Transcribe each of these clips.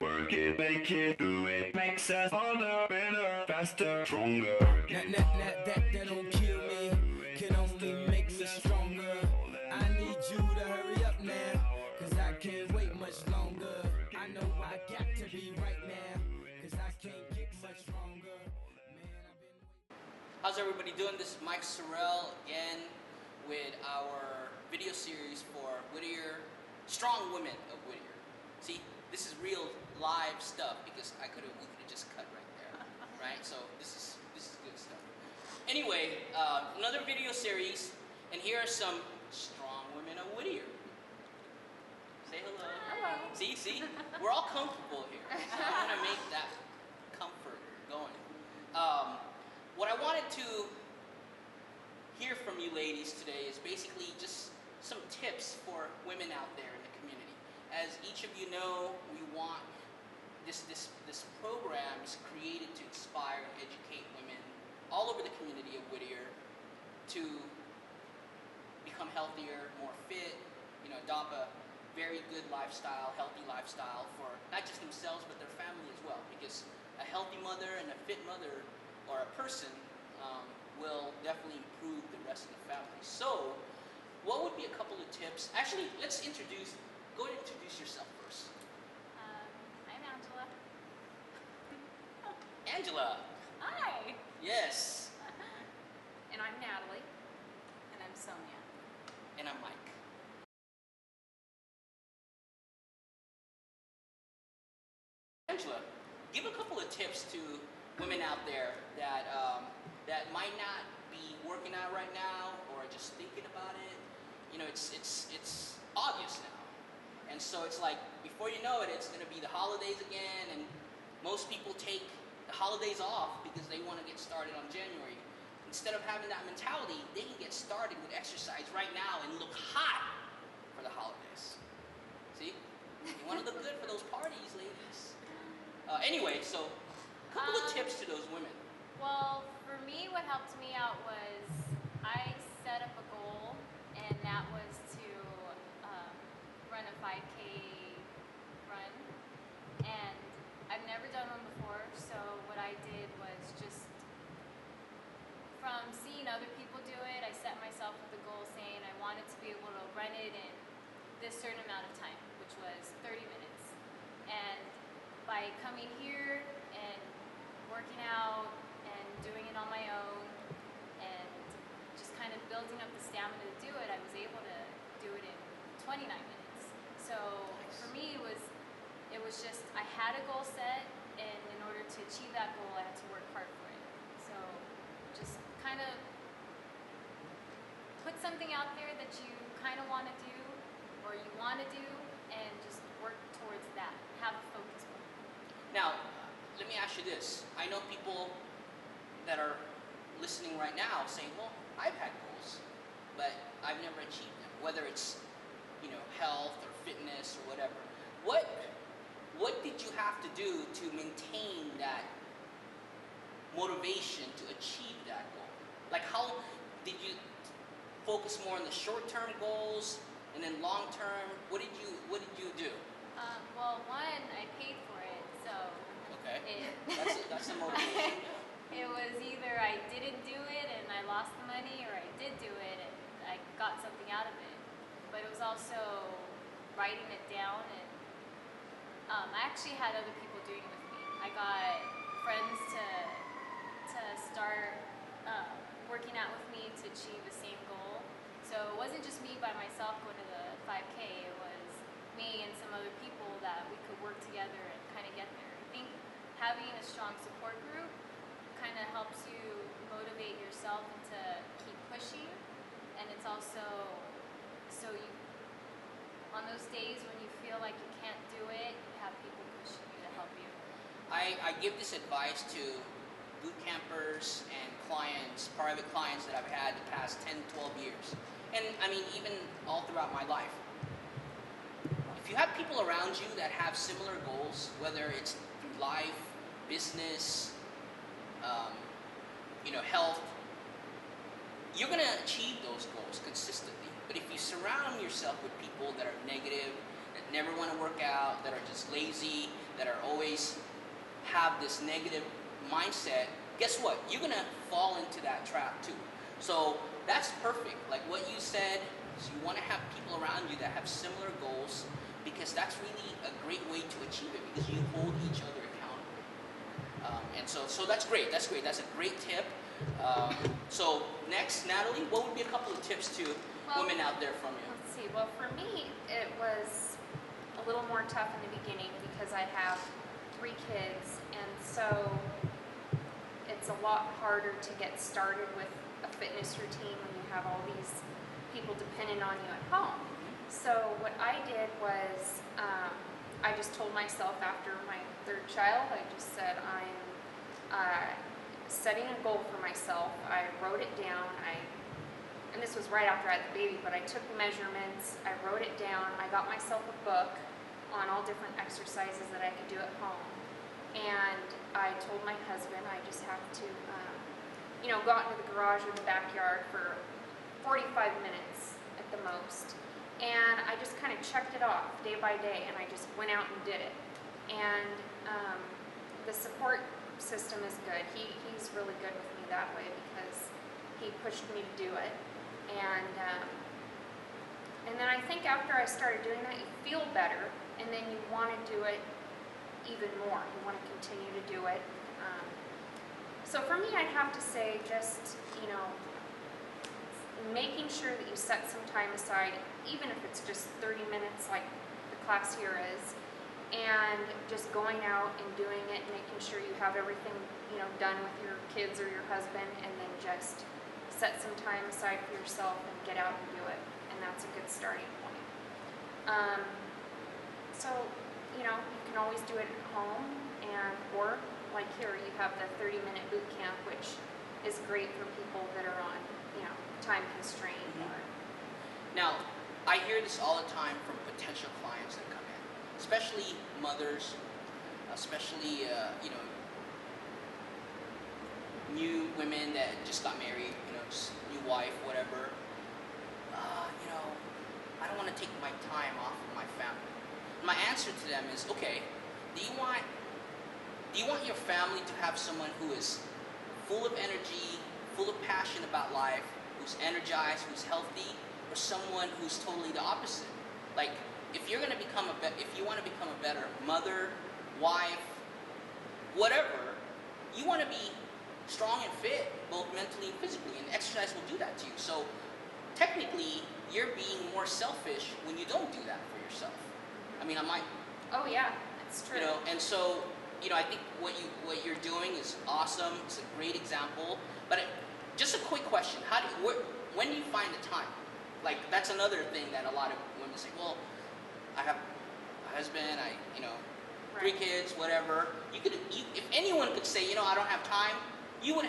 Work it, make it, do it, makes us harder, better, faster, stronger. That don't kill me, can only make me stronger. I need you to hurry up now, cause I can't wait much longer. I know I got to be right now, cause I can't get much stronger. Man, I've been waiting. How's everybody doing? This is Mike Sorrell again with our video series for Whittier, Strong Women of Whittier. See, this is real live stuff because we could have just cut right there, right? So this is good stuff. Anyway, another video series, and here are some strong women of Whittier. Say hello. Hello. See, we're all comfortable here. So I'm gonna make that comfort going. What I wanted to hear from you ladies today is basically just some tips for women out there in the community. As each of you know, we want this program is created to inspire and educate women all over the community of Whittier to become healthier, more fit, adopt a very good lifestyle, healthy lifestyle for not just themselves but their family as well. Because a healthy mother and a fit mother or a person will definitely improve the rest of the family. So, what would be a couple of tips? Actually, go ahead and introduce yourself first. I'm Angela. Angela. Hi. Yes. And I'm Natalie. And I'm Sonia. And I'm Mike. Angela, give a couple of tips to women out there that might not be working out right now or just thinking about it. It's August now. And so it's like, before you know it, it's going to be the holidays again, and most people take the holidays off because they want to get started on January. Instead of having that mentality, they can get started with exercise right now and look hot for the holidays. See? You want to look good for those parties, ladies. Anyway, so a couple of tips to those women. Well, for me, what helped me out was I set up a goal, and that was to run a 5K run. And I've never done one before, so what I did was just from seeing other people do it, I set myself with a goal saying I wanted to be able to run it in this certain amount of time, which was 30 minutes. And by coming here and working out and doing it on my own and just kind of building up the stamina to do it, I was able to do it in 29 minutes. So for me, it was just, I had a goal set, and in order to achieve that goal, I had to work hard for it. So just kind of put something out there that you kind of want to do or you want to do, and just work towards that. Have a focus point. Now, let me ask you this. I know people that are listening right now saying, well, I've had goals, but I've never achieved them. Whether it's, health or fitness or whatever. What did you have to do to maintain that motivation to achieve that goal? Like, how did you focus more on the short-term goals and then long-term? What did you do? Well, one, I paid for it, so okay, that's a motivation. It was either I didn't do it and I lost the money, or I did do it and I got something out of it. But it was also writing it down, and I actually had other people doing it with me. I got friends to start working out with me to achieve the same goal. So it wasn't just me by myself going to the 5K, it was me and some other people that we could work together and kind of get there. I think having a strong support group kind of helps you motivate yourself and to keep pushing, and it's also so you, on those days when you feel like you can't do it, you have people pushing you to help you. I give this advice to boot campers and clients, private clients that I've had the past 10, 12 years. And I mean, even all throughout my life. If you have people around you that have similar goals, whether it's through life, business, health, you're going to achieve those goals consistently. But if you surround yourself with people that are negative, that never want to work out, that are just lazy, that are always have this negative mindset, guess what? You're gonna fall into that trap too. So that's perfect. Like what you said, is you want to have people around you that have similar goals, because that's really a great way to achieve it, because you hold each other accountable. And so that's great. That's great. That's a great tip. So next, Natalie, what would be a couple of tips to women out there from you? Let's see. Well, for me, it was a little more tough in the beginning because I have 3 kids, and so it's a lot harder to get started with a fitness routine when you have all these people dependent on you at home. So what I did was I just told myself after my 3rd child, I just said I'm setting a goal for myself. I wrote it down. And this was right after I had the baby, but I took measurements, I wrote it down, I got myself a book on all different exercises that I could do at home. And I told my husband I just have to, go out into the garage or the backyard for 45 minutes at the most. And I just kind of checked it off day by day, and I just went out and did it. And the support system is good. He's really good with me that way because he pushed me to do it. And then I think after I started doing that, you feel better, and then you want to do it even more. You want to continue to do it. So for me, I'd have to say just, making sure that you set some time aside, even if it's just 30 minutes like the class here is, and just going out and doing it, making sure you have everything, done with your kids or your husband, and then just set some time aside for yourself and get out and do it. And that's a good starting point. So, you can always do it at home, or like here, you have the 30-minute boot camp, which is great for people that are on, time constraint. Now, I hear this all the time from potential clients that come in, especially mothers, especially, new women that just got married, just new wife, whatever. I don't want to take my time off of my family. My answer to them is, okay, do you want your family to have someone who is full of energy, full of passion about life, who's energized, who's healthy, or someone who's totally the opposite? Like, if you want to become a better mother, wife, whatever, you want to be strong and fit, both mentally and physically, and exercise will do that to you. So technically, you're being more selfish when you don't do that for yourself. I mean, I might. Oh yeah, it's true. And so, I think what you're doing is awesome. It's a great example. But just a quick question: when do you find the time? Like, that's another thing that a lot of women say. Well, I have a husband. Right. 3 kids, whatever. If anyone could say, I don't have time, you would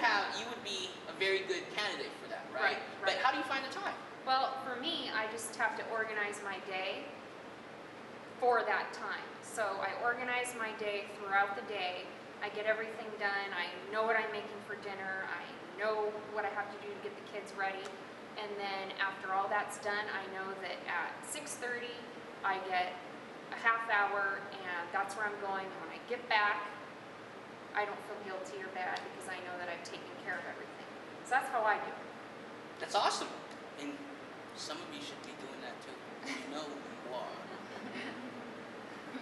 be a very good candidate for that, right? Right. But how do you find the time? Well, for me, I just have to organize my day for that time. So I organize my day throughout the day. I get everything done. I know what I'm making for dinner. I know what I have to do to get the kids ready. And then after all that's done, I know that at 6:30, I get a half hour, and that's where I'm going. And when I get back, I don't feel guilty or bad because I know that I've taken care of everything. So that's how I do it. That's awesome. And some of you should be doing that too. You know who you are.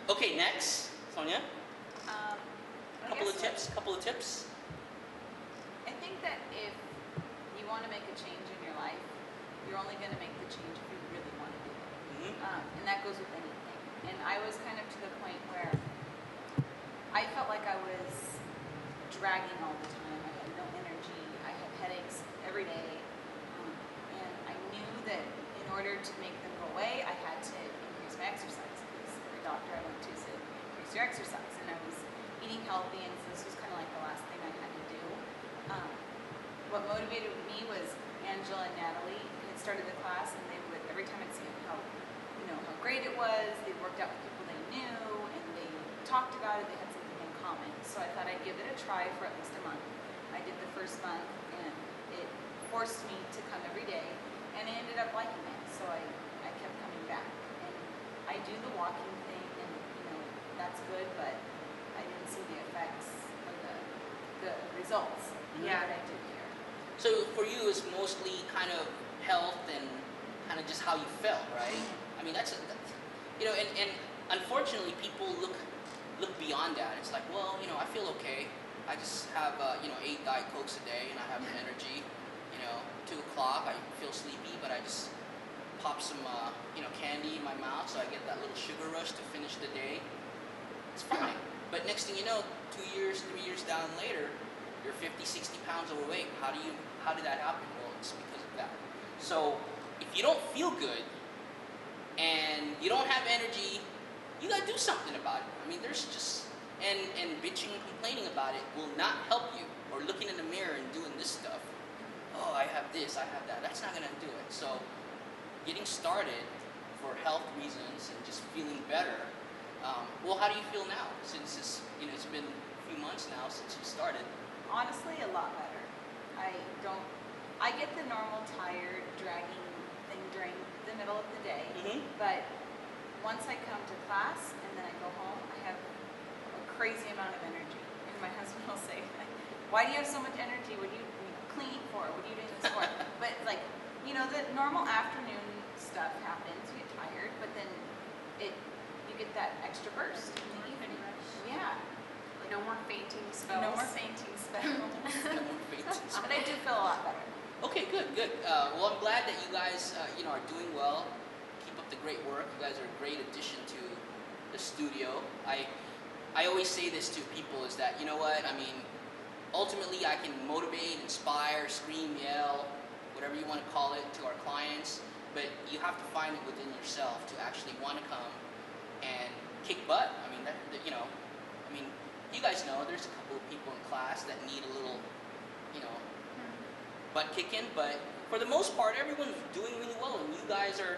Okay, next, Sonia. Couple of tips. I think that if you want to make a change in your life, you're only going to make the change if you really want to do it. And that goes with anything. And I was kind of to the point where I felt like I was dragging all the time. I had no energy. I had headaches every day. And I knew that in order to make them go away, I had to increase my exercise. Because every doctor I went to said, increase your exercise. And I was eating healthy, and so this was kind of like the last thing I had to do. What motivated me was Angela and Natalie had started the class, and they would, every time I'd see how great it was, they worked out with people they knew, and they talked about it, they had something in common. So I thought I'd give it a try for at least a month. I did the first month, and it forced me to come every day, and I ended up liking it, so I kept coming back. And I do the walking thing, and that's good, but results Yeah. that I do here. So for you, it's mostly kind of health and kind of just how you felt, right? I mean, that's and unfortunately, people look beyond that. It's like, well, I feel okay. I just have 8 Diet Cokes a day, and I have the energy. 2 o'clock, I feel sleepy, but I just pop some candy in my mouth, so I get that little sugar rush to finish the day. It's fine. But next thing you know, 2 years, 3 years down later, you're 50, 60 pounds overweight. How did that happen? Well, it's because of that. So if you don't feel good and you don't have energy, you gotta do something about it. I mean, there's just and bitching and complaining about it will not help you. Or looking in the mirror and doing this stuff. Oh, I have this, I have that. That's not gonna do it. So getting started for health reasons and just feeling better. Well, how do you feel now? Since it's been a few months now since you started. Honestly, a lot better. I get the normal tired, dragging thing during the middle of the day, but once I come to class and then I go home, I have a crazy amount of energy. And my husband will say, why do you have so much energy? What are you cleaning for? What are you doing this for? But the normal afternoon stuff happens. You get tired, but then you get that extra burst in the evening. Yeah. No more fainting spells. No more fainting spells. No more fainting spells. But I do feel a lot better. Okay, good. Well, I'm glad that you guys, are doing well. Keep up the great work. You guys are a great addition to the studio. I always say this to people is that, you know what, I mean, ultimately I can motivate, inspire, scream, yell, whatever you want to call it, to our clients, but you have to find it within yourself to actually want to come and kick butt. I mean, you guys know there's a couple of people in class that need a little, butt kicking, but for the most part, everyone's doing really well, and you guys are,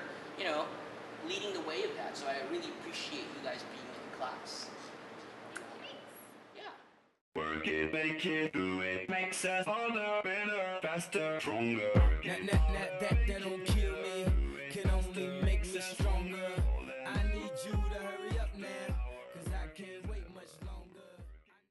leading the way of that. So I really appreciate you guys being in class. Yeah. Work it, make it, do it. Makes us harder, better, faster, stronger.